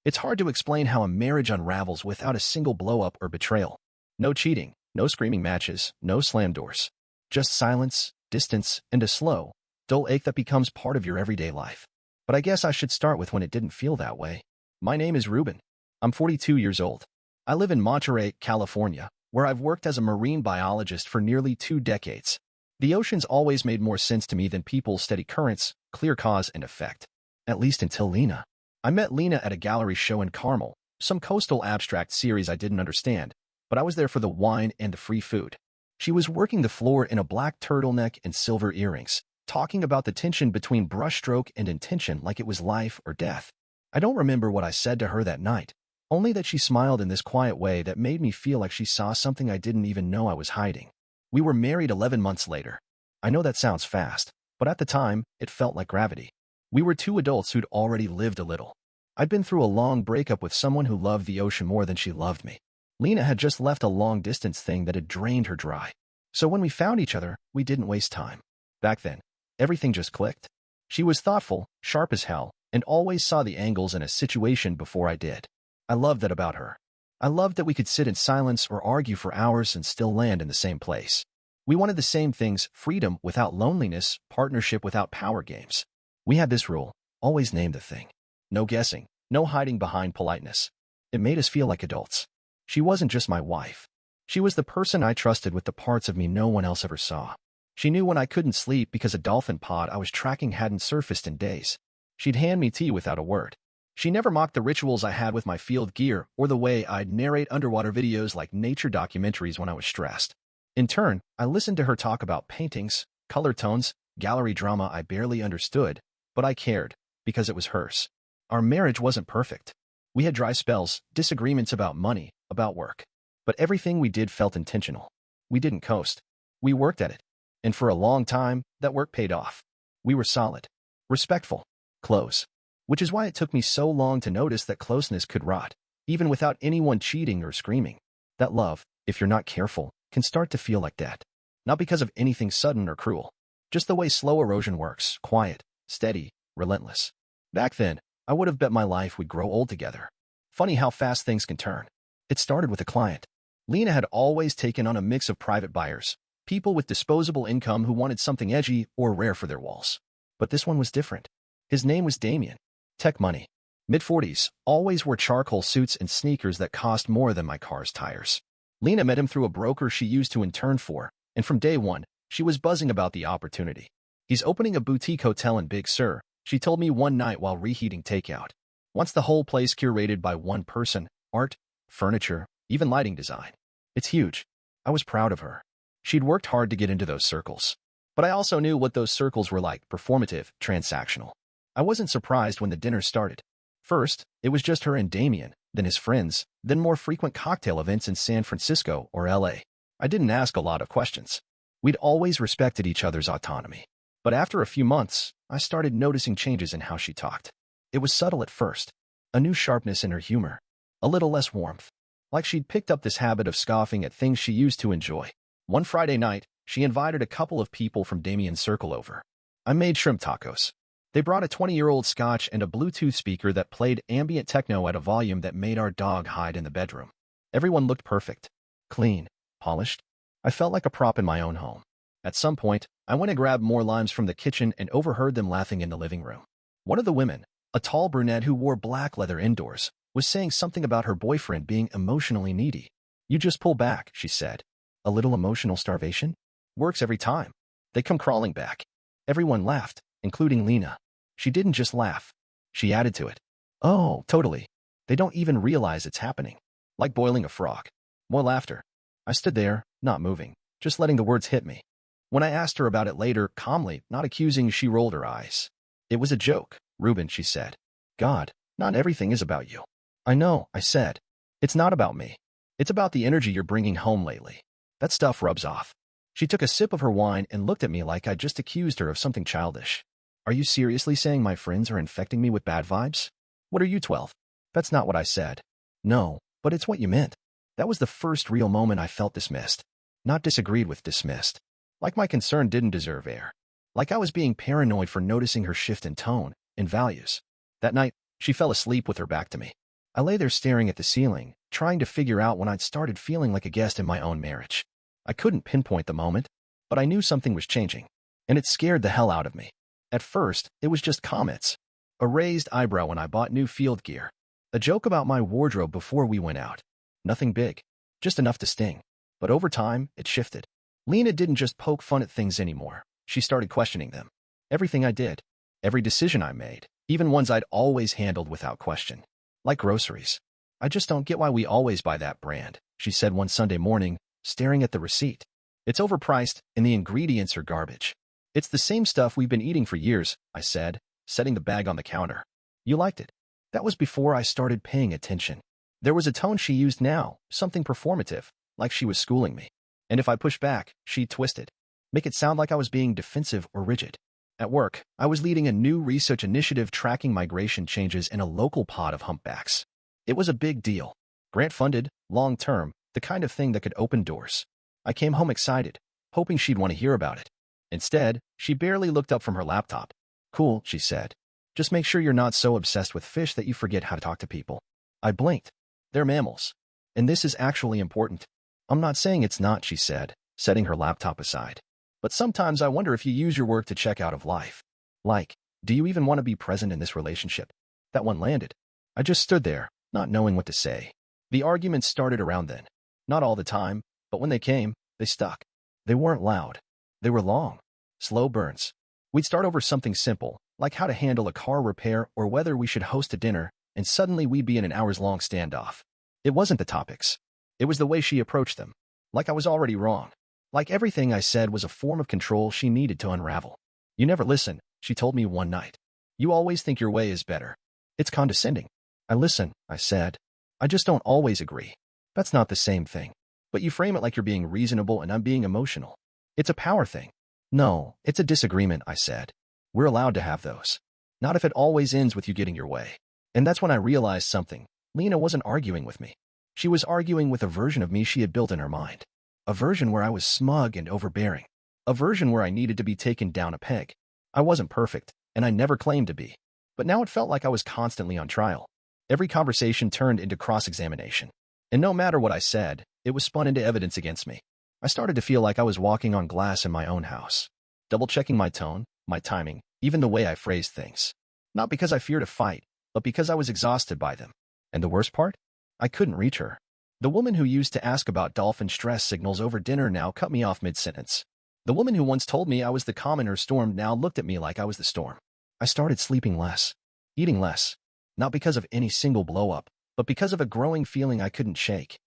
It's hard to explain how a marriage unravels without a single blow-up or betrayal. No cheating, no screaming matches, no slam doors. Just silence, distance, and a slow, dull ache that becomes part of your everyday life. But I guess I should start with when it didn't feel that way. My name is Ruben. I'm 42 years old. I live in Monterey, California, where I've worked as a marine biologist for nearly 2 decades. The ocean's always made more sense to me than people's steady currents, clear cause and effect. At least until Lena. I met Lena at a gallery show in Carmel, some coastal abstract series I didn't understand, but I was there for the wine and the free food. She was working the floor in a black turtleneck and silver earrings, talking about the tension between brushstroke and intention like it was life or death. I don't remember what I said to her that night, only that she smiled in this quiet way that made me feel like she saw something I didn't even know I was hiding. We were married 11 months later. I know that sounds fast, but at the time, it felt like gravity. We were 2 adults who'd already lived a little. I'd been through a long breakup with someone who loved the ocean more than she loved me. Lena had just left a long-distance thing that had drained her dry. So when we found each other, we didn't waste time. Back then, everything just clicked. She was thoughtful, sharp as hell, and always saw the angles in a situation before I did. I loved that about her. I loved that we could sit in silence or argue for hours and still land in the same place. We wanted the same things: freedom without loneliness, partnership without power games. We had this rule: always name the thing. No guessing, no hiding behind politeness. It made us feel like adults. She wasn't just my wife. She was the person I trusted with the parts of me no one else ever saw. She knew when I couldn't sleep because a dolphin pod I was tracking hadn't surfaced in days. She'd hand me tea without a word. She never mocked the rituals I had with my field gear or the way I'd narrate underwater videos like nature documentaries when I was stressed. In turn, I listened to her talk about paintings, color tones, gallery drama I barely understood, but I cared, because it was hers. Our marriage wasn't perfect. We had dry spells, disagreements about money, about work. But everything we did felt intentional. We didn't coast. We worked at it. And for a long time, that work paid off. We were solid, respectful, close. Which is why it took me so long to notice that closeness could rot, even without anyone cheating or screaming. That love, if you're not careful, can start to feel like that. Not because of anything sudden or cruel. Just the way slow erosion works: quiet, steady, relentless. Back then, I would have bet my life we'd grow old together. Funny how fast things can turn. It started with a client. Lena had always taken on a mix of private buyers, people with disposable income who wanted something edgy or rare for their walls. But this one was different. His name was Damien. Tech money. Mid-40s, always wore charcoal suits and sneakers that cost more than my car's tires. Lena met him through a broker she used to intern for, and from day one, she was buzzing about the opportunity. He's opening a boutique hotel in Big Sur, she told me one night while reheating takeout. Wants the whole place curated by one person: art, furniture, even lighting design. It's huge. I was proud of her. She'd worked hard to get into those circles. But I also knew what those circles were like: performative, transactional. I wasn't surprised when the dinner started. First, it was just her and Damien, then his friends, then more frequent cocktail events in San Francisco or LA. I didn't ask a lot of questions. We'd always respected each other's autonomy. But after a few months, I started noticing changes in how she talked. It was subtle at first. A new sharpness in her humor. A little less warmth. Like she'd picked up this habit of scoffing at things she used to enjoy. One Friday night, she invited a couple of people from Damien's circle over. I made shrimp tacos. They brought a 20-year-old scotch and a Bluetooth speaker that played ambient techno at a volume that made our dog hide in the bedroom. Everyone looked perfect. Clean. Polished. I felt like a prop in my own home. At some point, I went and grabbed more limes from the kitchen and overheard them laughing in the living room. One of the women, a tall brunette who wore black leather indoors, was saying something about her boyfriend being emotionally needy. "You just pull back," she said. "A little emotional starvation? Works every time." They come crawling back. Everyone laughed, including Lena. She didn't just laugh. She added to it. "Oh, totally. They don't even realize it's happening." Like boiling a frog. More laughter. I stood there, not moving, just letting the words hit me. When I asked her about it later, calmly, not accusing, she rolled her eyes. "It was a joke, Ruben," she said. "God, not everything is about you." "I know," I said. "It's not about me. It's about the energy you're bringing home lately. That stuff rubs off." She took a sip of her wine and looked at me like I'd just accused her of something childish. "Are you seriously saying my friends are infecting me with bad vibes? What are you, 12? "That's not what I said." "No, but it's what you meant." That was the first real moment I felt dismissed. Not disagreed with, dismissed. Like my concern didn't deserve air. Like I was being paranoid for noticing her shift in tone, in values. That night, she fell asleep with her back to me. I lay there staring at the ceiling, trying to figure out when I'd started feeling like a guest in my own marriage. I couldn't pinpoint the moment, but I knew something was changing, and it scared the hell out of me. At first, it was just comments. A raised eyebrow when I bought new field gear. A joke about my wardrobe before we went out. Nothing big, just enough to sting. But over time, it shifted. Lena didn't just poke fun at things anymore. She started questioning them. Everything I did. Every decision I made. Even ones I'd always handled without question. Like groceries. I just don't get why we always buy that brand, she said one Sunday morning, staring at the receipt. It's overpriced, and the ingredients are garbage. It's the same stuff we've been eating for years, I said, setting the bag on the counter. You liked it. That was before I started paying attention. There was a tone she used now, something performative, like she was schooling me. And if I pushed back, she'd twist it, make it sound like I was being defensive or rigid. At work, I was leading a new research initiative tracking migration changes in a local pod of humpbacks. It was a big deal. Grant-funded, long-term, the kind of thing that could open doors. I came home excited, hoping she'd want to hear about it. Instead, she barely looked up from her laptop. Cool, she said. Just make sure you're not so obsessed with fish that you forget how to talk to people. I blinked. They're mammals. And this is actually important. I'm not saying it's not, she said, setting her laptop aside. But sometimes I wonder if you use your work to check out of life. Like, do you even want to be present in this relationship? That one landed. I just stood there, not knowing what to say. The arguments started around then. Not all the time, but when they came, they stuck. They weren't loud. They were long, slow burns. We'd start over something simple, like how to handle a car repair or whether we should host a dinner, and suddenly we'd be in an hours-long standoff. It wasn't the topics. It was the way she approached them. Like I was already wrong. Like everything I said was a form of control she needed to unravel. You never listen, she told me one night. You always think your way is better. It's condescending. I listen, I said. I just don't always agree. That's not the same thing. But you frame it like you're being reasonable and I'm being emotional. It's a power thing. No, it's a disagreement, I said. We're allowed to have those. Not if it always ends with you getting your way. And that's when I realized something. Lena wasn't arguing with me. She was arguing with a version of me she had built in her mind. A version where I was smug and overbearing. A version where I needed to be taken down a peg. I wasn't perfect, and I never claimed to be. But now it felt like I was constantly on trial. Every conversation turned into cross-examination. And no matter what I said, it was spun into evidence against me. I started to feel like I was walking on glass in my own house. Double-checking my tone, my timing, even the way I phrased things. Not because I feared a fight, but because I was exhausted by them. And the worst part? I couldn't reach her. The woman who used to ask about dolphin stress signals over dinner now cut me off mid-sentence. The woman who once told me I was the calm in her storm now looked at me like I was the storm. I started sleeping less, eating less, not because of any single blow-up, but because of a growing feeling I couldn't shake.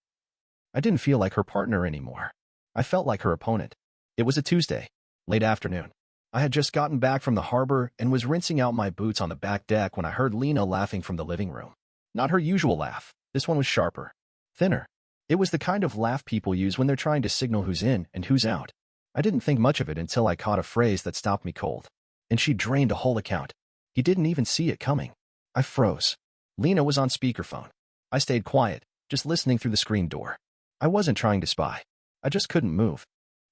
I didn't feel like her partner anymore. I felt like her opponent. It was a Tuesday, late afternoon. I had just gotten back from the harbor and was rinsing out my boots on the back deck when I heard Lena laughing from the living room. Not her usual laugh. This one was sharper. Thinner. It was the kind of laugh people use when they're trying to signal who's in and who's out. I didn't think much of it until I caught a phrase that stopped me cold. And she drained a whole account. He didn't even see it coming. I froze. Lena was on speakerphone. I stayed quiet, just listening through the screen door. I wasn't trying to spy. I just couldn't move.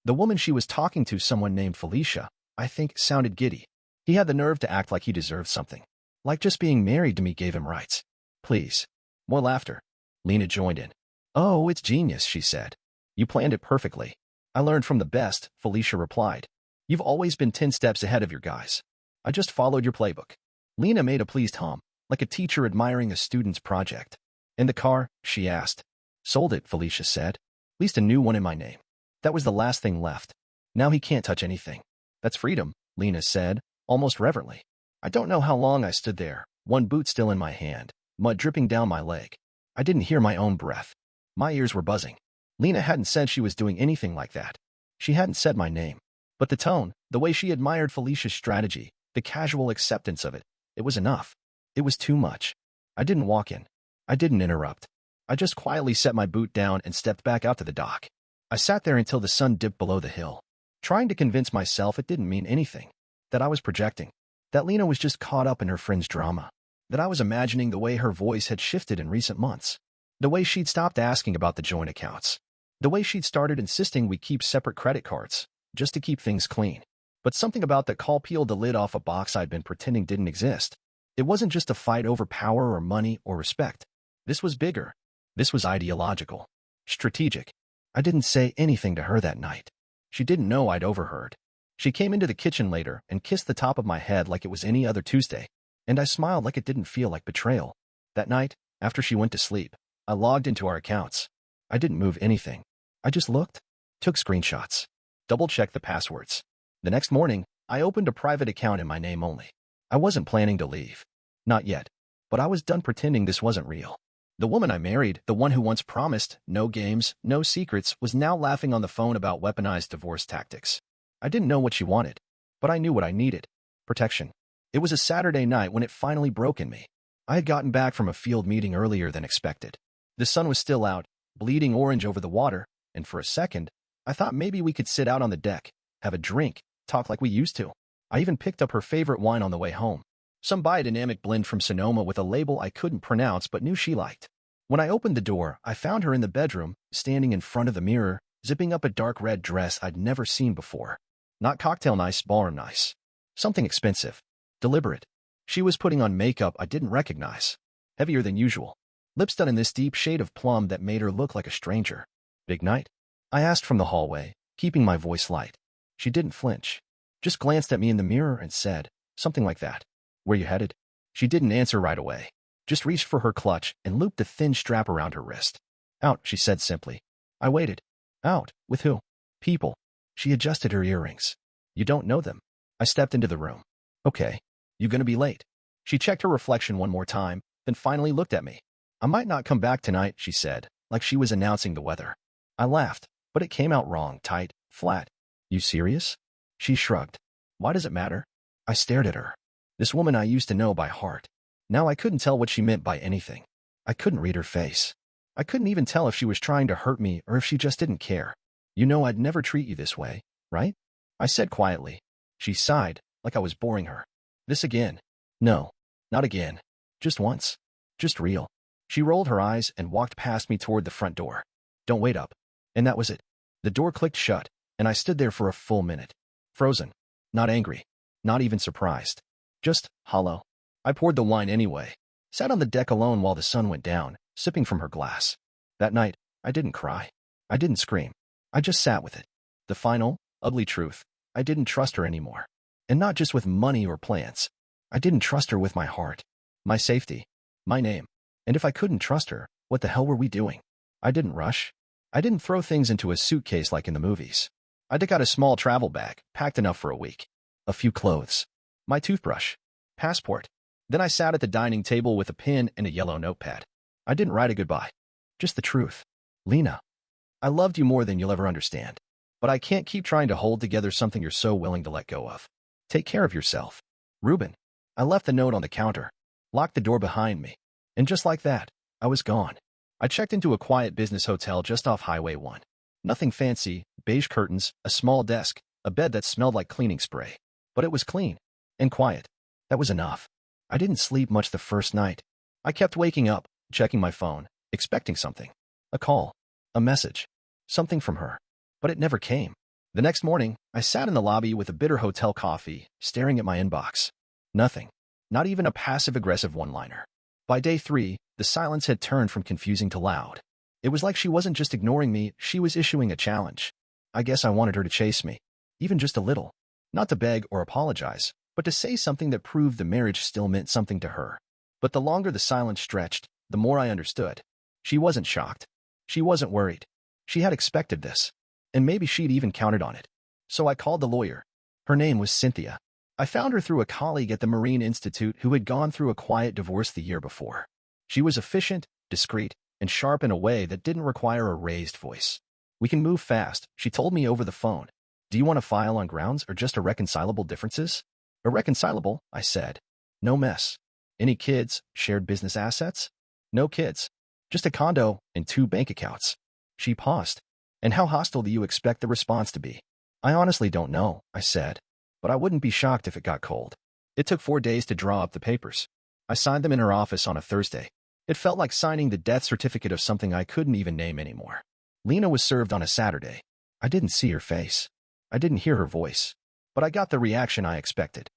The woman she was talking to, someone named Felicia, I think, sounded giddy. He had the nerve to act like he deserved something. Like just being married to me gave him rights. Please. More laughter. Lena joined in. Oh, it's genius, she said. You planned it perfectly. I learned from the best, Felicia replied. You've always been 10 steps ahead of your guys. I just followed your playbook. Lena made a pleased hum, like a teacher admiring a student's project. In the car, she asked. Sold it, Felicia said. At least a new one in my name. That was the last thing left. Now he can't touch anything. That's freedom, Lena said, almost reverently. I don't know how long I stood there, one boot still in my hand, mud dripping down my leg. I didn't hear my own breath. My ears were buzzing. Lena hadn't said she was doing anything like that. She hadn't said my name. But the tone, the way she admired Felicia's strategy, the casual acceptance of it, it was enough. It was too much. I didn't walk in. I didn't interrupt. I just quietly set my boot down and stepped back out to the dock. I sat there until the sun dipped below the hill, trying to convince myself it didn't mean anything, that I was projecting, that Lena was just caught up in her friend's drama, that I was imagining the way her voice had shifted in recent months, the way she'd stopped asking about the joint accounts, the way she'd started insisting we keep separate credit cards, just to keep things clean. But something about that call peeled the lid off a box I'd been pretending didn't exist. It wasn't just a fight over power or money or respect. This was bigger. This was ideological. Strategic. I didn't say anything to her that night. She didn't know I'd overheard. She came into the kitchen later and kissed the top of my head like it was any other Tuesday, and I smiled like it didn't feel like betrayal. That night, after she went to sleep, I logged into our accounts. I didn't move anything. I just looked, took screenshots, double-checked the passwords. The next morning, I opened a private account in my name only. I wasn't planning to leave. Not yet. But I was done pretending this wasn't real. The woman I married, the one who once promised no games, no secrets, was now laughing on the phone about weaponized divorce tactics. I didn't know what she wanted, but I knew what I needed. Protection. It was a Saturday night when it finally broke in me. I had gotten back from a field meeting earlier than expected. The sun was still out, bleeding orange over the water, and for a second, I thought maybe we could sit out on the deck, have a drink, talk like we used to. I even picked up her favorite wine on the way home. Some biodynamic blend from Sonoma with a label I couldn't pronounce but knew she liked. When I opened the door, I found her in the bedroom, standing in front of the mirror, zipping up a dark red dress I'd never seen before. Not cocktail nice, ballroom nice. Something expensive. Deliberate. She was putting on makeup I didn't recognize. Heavier than usual. Lips done in this deep shade of plum that made her look like a stranger. Big night? I asked from the hallway, keeping my voice light. She didn't flinch. Just glanced at me in the mirror and said, something like that. Where you headed? She didn't answer right away. Just reached for her clutch and looped a thin strap around her wrist. Out, she said simply. I waited. Out? With who? People. She adjusted her earrings. You don't know them. I stepped into the room. Okay. You gonna be late? She checked her reflection one more time, then finally looked at me. I might not come back tonight, she said, like she was announcing the weather. I laughed, but it came out wrong, tight, flat. You serious? She shrugged. Why does it matter? I stared at her. This woman I used to know by heart. Now I couldn't tell what she meant by anything. I couldn't read her face. I couldn't even tell if she was trying to hurt me or if she just didn't care. You know I'd never treat you this way, right? I said quietly. She sighed, like I was boring her. This again? No, not again. Just once. Just real. She rolled her eyes and walked past me toward the front door. Don't wait up. And that was it. The door clicked shut, and I stood there for a full minute. Frozen. Not angry. Not even surprised. Just hollow. I poured the wine anyway. Sat on the deck alone while the sun went down, sipping from her glass. That night, I didn't cry. I didn't scream. I just sat with it. The final, ugly truth. I didn't trust her anymore. And not just with money or plans. I didn't trust her with my heart. My safety. My name. And if I couldn't trust her, what the hell were we doing? I didn't rush. I didn't throw things into a suitcase like in the movies. I took out a small travel bag, packed enough for a week. A few clothes. My toothbrush. Passport. Then I sat at the dining table with a pen and a yellow notepad. I didn't write a goodbye. Just the truth. Lena. I loved you more than you'll ever understand. But I can't keep trying to hold together something you're so willing to let go of. Take care of yourself. Ruben. I left the note on the counter. Locked the door behind me. And just like that, I was gone. I checked into a quiet business hotel just off Highway 1. Nothing fancy, beige curtains, a small desk, a bed that smelled like cleaning spray. But it was clean. And quiet. That was enough. I didn't sleep much the first night. I kept waking up, checking my phone, expecting something. A call. A message. Something from her. But it never came. The next morning, I sat in the lobby with a bitter hotel coffee, staring at my inbox. Nothing. Not even a passive-aggressive one-liner. By day 3, the silence had turned from confusing to loud. It was like she wasn't just ignoring me, she was issuing a challenge. I guess I wanted her to chase me. Even just a little. Not to beg or apologize, but to say something that proved the marriage still meant something to her. But the longer the silence stretched, the more I understood. She wasn't shocked. She wasn't worried. She had expected this. And maybe she'd even counted on it. So I called the lawyer. Her name was Cynthia. I found her through a colleague at the Marine Institute who had gone through a quiet divorce the year before. She was efficient, discreet, and sharp in a way that didn't require a raised voice. We can move fast, she told me over the phone. Do you want to file on grounds or just irreconcilable differences? Irreconcilable, I said. No mess. Any kids, shared business assets? No kids. Just a condo and 2 bank accounts. She paused. And how hostile do you expect the response to be? I honestly don't know, I said. But I wouldn't be shocked if it got cold. It took 4 days to draw up the papers. I signed them in her office on a Thursday. It felt like signing the death certificate of something I couldn't even name anymore. Lena was served on a Saturday. I didn't see her face. I didn't hear her voice. But I got the reaction I expected.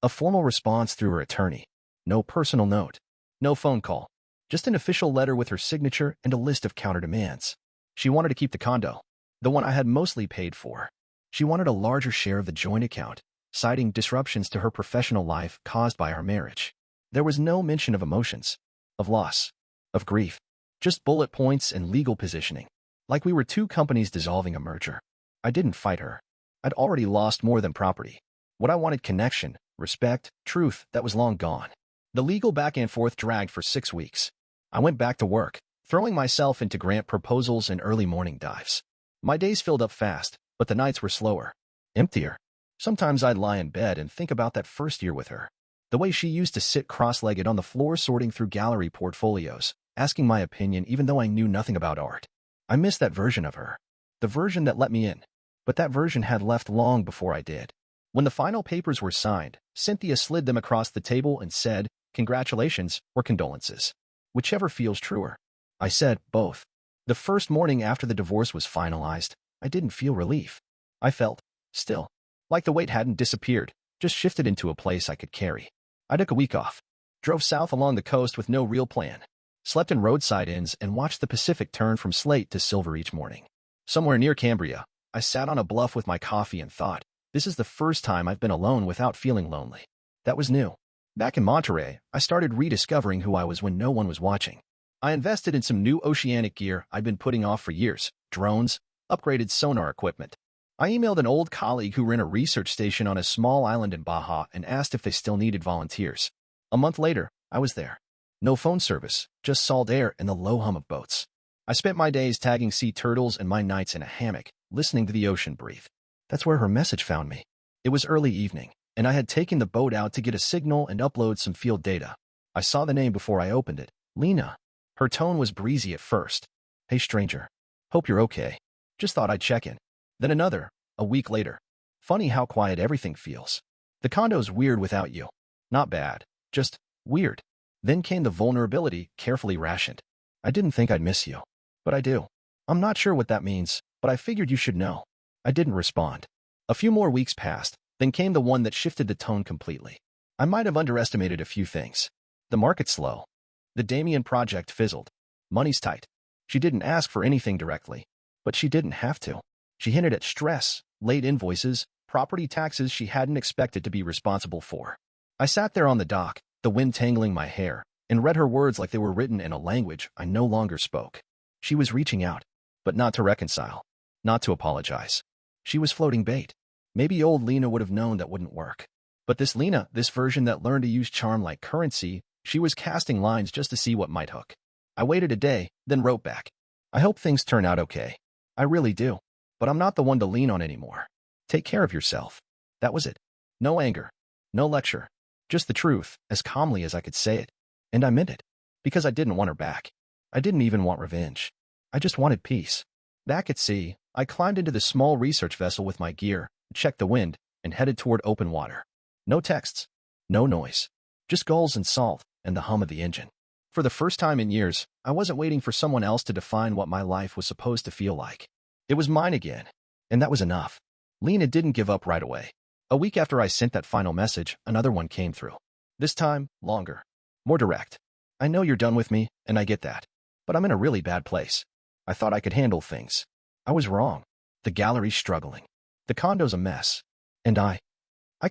A formal response through her attorney. No personal note. No phone call. Just an official letter with her signature and a list of counter-demands. She wanted to keep the condo, the one I had mostly paid for. She wanted a larger share of the joint account, citing disruptions to her professional life caused by our marriage. There was no mention of emotions, of loss, of grief, just bullet points and legal positioning, like we were two companies dissolving a merger. I didn't fight her. I'd already lost more than property. What I wanted: connection, respect, truth that was long gone. The legal back and forth dragged for 6 weeks. I went back to work, throwing myself into grant proposals and early morning dives. My days filled up fast, but the nights were slower, emptier. Sometimes I'd lie in bed and think about that first year with her. The way she used to sit cross-legged on the floor sorting through gallery portfolios, asking my opinion even though I knew nothing about art. I missed that version of her. The version that let me in. But that version had left long before I did. When the final papers were signed, Cynthia slid them across the table and said, "Congratulations," or "Condolences. Whichever feels truer." I said, "Both." The first morning after the divorce was finalized, I didn't feel relief. I felt, still, like the weight hadn't disappeared, just shifted into a place I could carry. I took a week off, drove south along the coast with no real plan, slept in roadside inns and watched the Pacific turn from slate to silver each morning. Somewhere near Cambria, I sat on a bluff with my coffee and thought, this is the first time I've been alone without feeling lonely. That was new. Back in Monterey, I started rediscovering who I was when no one was watching. I invested in some new oceanic gear I'd been putting off for years: drones, upgraded sonar equipment. I emailed an old colleague who ran a research station on a small island in Baja and asked if they still needed volunteers. A month later, I was there. No phone service, just salt air and the low hum of boats. I spent my days tagging sea turtles and my nights in a hammock, listening to the ocean breathe. That's where her message found me. It was early evening, and I had taken the boat out to get a signal and upload some field data. I saw the name before I opened it: Lena. Her tone was breezy at first. "Hey stranger. Hope you're okay. Just thought I'd check in." Then another, a week later. "Funny how quiet everything feels. The condo's weird without you. Not bad, just weird." Then came the vulnerability, carefully rationed. "I didn't think I'd miss you. But I do. I'm not sure what that means, but I figured you should know." I didn't respond. A few more weeks passed, then came the one that shifted the tone completely. I might have underestimated a few things. The market's slow. The Damien project fizzled. Money's tight. She didn't ask for anything directly, but she didn't have to. She hinted at stress, late invoices, property taxes she hadn't expected to be responsible for. I sat there on the dock, the wind tangling my hair, and read her words like they were written in a language I no longer spoke. She was reaching out, but not to reconcile, not to apologize. She was floating bait. Maybe old Lena would have known that wouldn't work. But this Lena, this version that learned to use charm like currency, she was casting lines just to see what might hook. I waited a day, then wrote back. "I hope things turn out okay. I really do. But I'm not the one to lean on anymore. Take care of yourself." That was it. No anger. No lecture. Just the truth, as calmly as I could say it. And I meant it. Because I didn't want her back. I didn't even want revenge. I just wanted peace. Back at sea, I climbed into the small research vessel with my gear, checked the wind, and headed toward open water. No texts. No noise. Just gulls and salt, and the hum of the engine. For the first time in years, I wasn't waiting for someone else to define what my life was supposed to feel like. It was mine again, and that was enough. Lena didn't give up right away. A week after I sent that final message, another one came through. This time, longer. More direct. "I know you're done with me, and I get that. But I'm in a really bad place. I thought I could handle things. I was wrong. The gallery's struggling. The condo's a mess. And I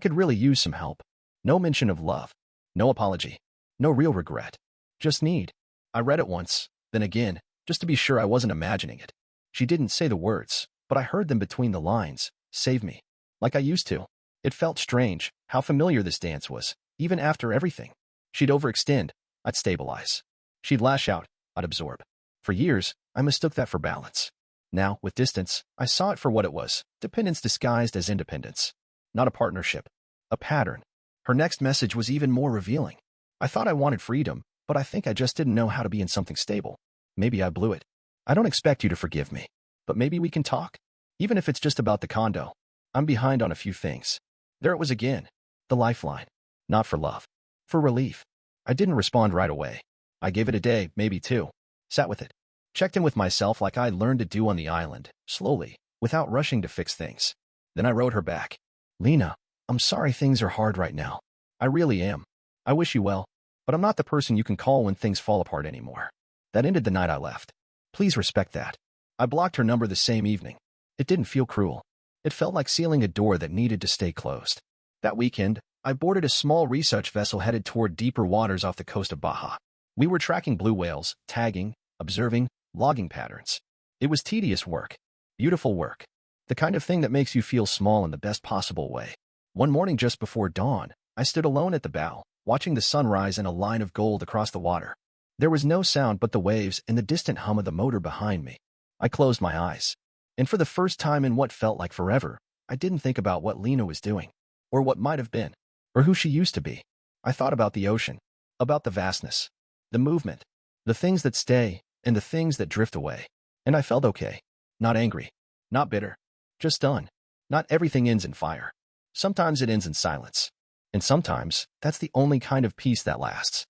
could really use some help." No mention of love. No apology. No real regret. Just need. I read it once, then again, just to be sure I wasn't imagining it. She didn't say the words, but I heard them between the lines. "Save me." Like I used to. It felt strange, how familiar this dance was, even after everything. She'd overextend. I'd stabilize. She'd lash out. I'd absorb. For years, I mistook that for balance. Now, with distance, I saw it for what it was: dependence disguised as independence. Not a partnership. A pattern. Her next message was even more revealing. "I thought I wanted freedom, but I think I just didn't know how to be in something stable. Maybe I blew it. I don't expect you to forgive me, but maybe we can talk? Even if it's just about the condo. I'm behind on a few things." There it was again. The lifeline. Not for love. For relief. I didn't respond right away. I gave it a day, maybe two. Sat with it. Checked in with myself like I'd learned to do on the island, slowly, without rushing to fix things. Then I wrote her back. "Lena, I'm sorry things are hard right now. I really am. I wish you well. but I'm not the person you can call when things fall apart anymore. That ended the night I left. Please respect that. I blocked her number the same evening. It didn't feel cruel. It felt like sealing a door that needed to stay closed. That weekend, I boarded a small research vessel headed toward deeper waters off the coast of Baja. We were tracking blue whales, tagging, observing, logging patterns. It was tedious work, beautiful work, the kind of thing that makes you feel small in the best possible way. One morning just before dawn, I stood alone at the bow, watching the sun rise in a line of gold across the water. There was no sound but the waves and the distant hum of the motor behind me. I closed my eyes, and for the first time in what felt like forever, I didn't think about what Lena was doing, or what might have been, or who she used to be. I thought about the ocean, about the vastness, the movement, the things that stay, and the things that drift away. And I felt okay. Not angry, not bitter, just done. Not everything ends in fire. Sometimes it ends in silence. And sometimes, that's the only kind of peace that lasts.